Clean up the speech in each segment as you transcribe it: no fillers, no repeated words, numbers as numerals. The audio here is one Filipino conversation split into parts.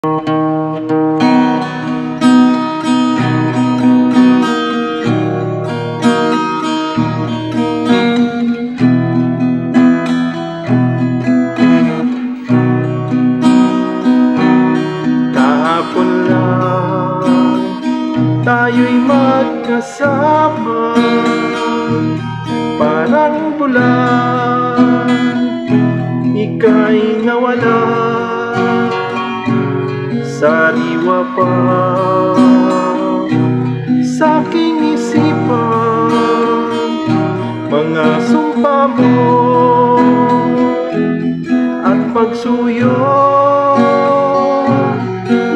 Kahapon lang tayo'y magkasama, parang bulan, ika'y nawala. Sariwa pa sa'king isipan mga sumpa mo at pagsuyo.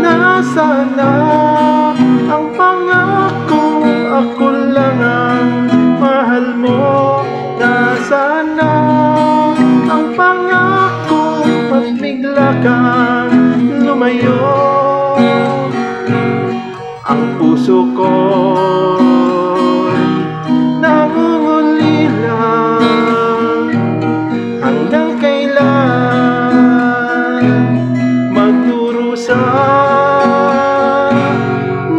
Nasaan na ang pangako, ako lang ang mahal mo? Nasaan na ang pangako, at bigla kang lumayo? Ang puso ko'y nangungulila, hanggang kailan magdurusa?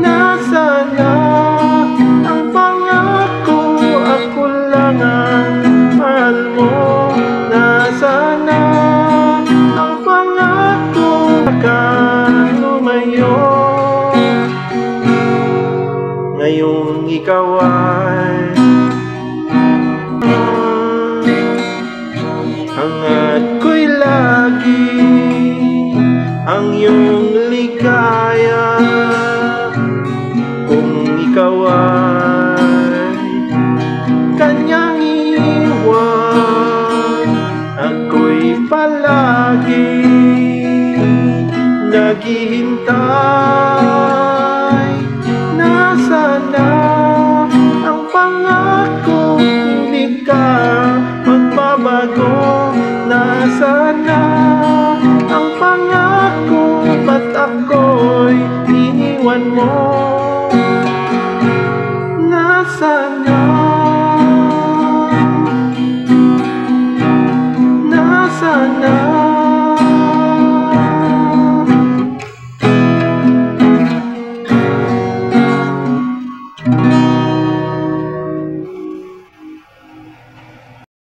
Nasaan na ang pangako, ako lang ang mahal mo? Nasaan na ang pangako, kang lumayo? Ngayong ikaw ay hangad ko'y lagi ang iyong ligaya. Kung ikaw ay kanyang iwan, ako'y palagi naghihintay. Nasaan na ang pangako, hindi ka magbabago? Nasaan na ang pangako, ba't ako'y iniwan mo? Nasaan